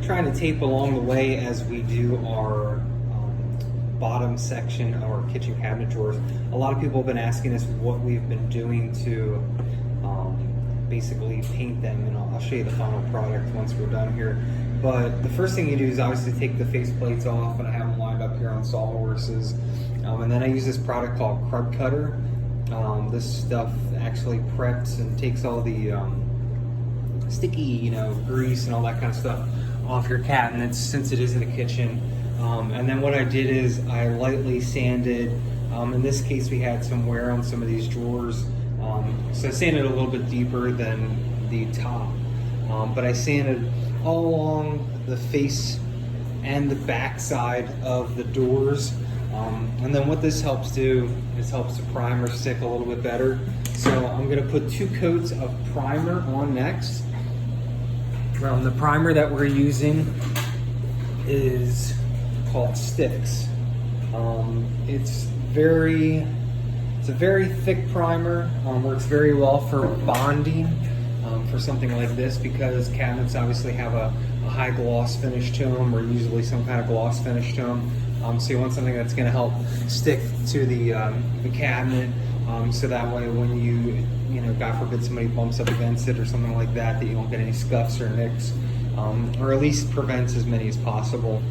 trying to tape along the way as we do our bottom section of our kitchen cabinet drawers. A lot of people have been asking us what we've been doing to basically paint them, and I'll show you the final product once we're done here. But the first thing you do is obviously take the face plates off, and I have them lined up here on sawhorses. And then I use this product called Crud Cutter. This stuff actually preps and takes all the sticky, grease and all that kind of stuff off your cabinets, since it is in a kitchen. And then what I did is I lightly sanded. In this case, we had some wear on some of these drawers, so I sanded a little bit deeper than the top. But I sanded all along the face and the back side of the doors. And then what this helps do is helps the primer stick a little bit better. So I'm going to put 2 coats of primer on next. The primer that we're using is called Sticks. It's a very thick primer. Works very well for bonding for something like this, because cabinets obviously have a high gloss finish to them, or usually some kind of gloss finish to them. So you want something that's going to help stick to the cabinet, so that way when you God forbid somebody bumps up against it or something like that, that you won't get any scuffs or nicks, or at least prevents as many as possible.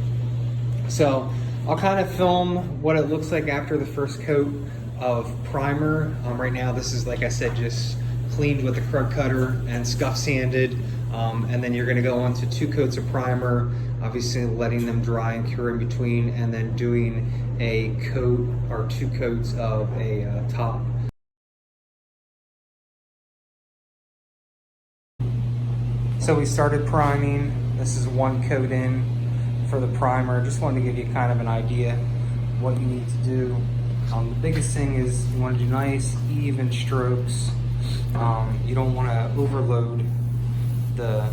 So I'll kind of film what it looks like after the first coat of primer. Right now this is, like I said, just cleaned with the Crud Cutter and scuff sanded, and then you're going to go on to 2 coats of primer, obviously letting them dry and cure in between, and then doing a coat or 2 coats of a top. So we started priming. This is 1 coat in for the primer. Just wanted to give you kind of an idea what you need to do. The biggest thing is you want to do nice even strokes. You don't want to overload the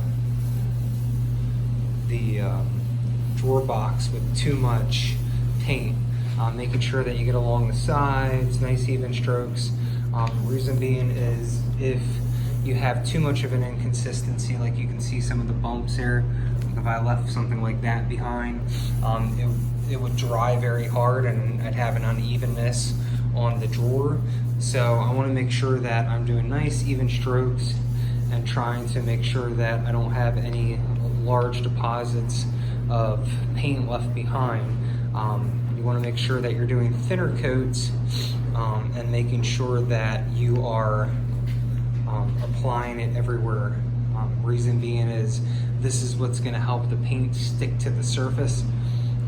drawer box with too much paint. Making sure that you get along the sides, nice even strokes. Reason being is if you have too much of an inconsistency, like you can see some of the bumps here, like if I left something like that behind, it would dry very hard and I'd have an unevenness on the drawer. So I want to make sure that I'm doing nice even strokes and trying to make sure that I don't have any large deposits of paint left behind. You want to make sure that you're doing thinner coats, and making sure that you are applying it everywhere. Reason being is this is what's going to help the paint stick to the surface,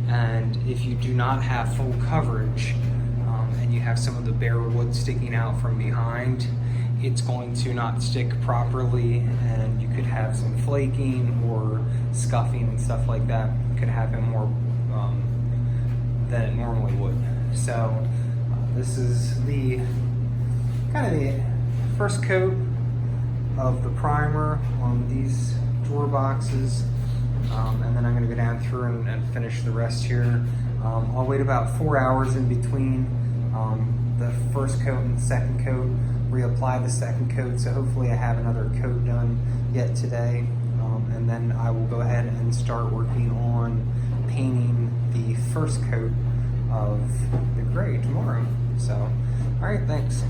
and if you do not have full coverage and you have some of the bare wood sticking out from behind, it's going to not stick properly, and you could have some flaking or scuffing and stuff like that. It could happen more than it normally would. So this is the kind of the first coat of the primer on these drawer boxes, and then I'm going to go down through and finish the rest here. I'll wait about 4 hours in between the first coat and the second coat, reapply the second coat, so hopefully I have another coat done yet today, and then I will go ahead and start working on painting the first coat of the gray tomorrow. So, alright, thanks.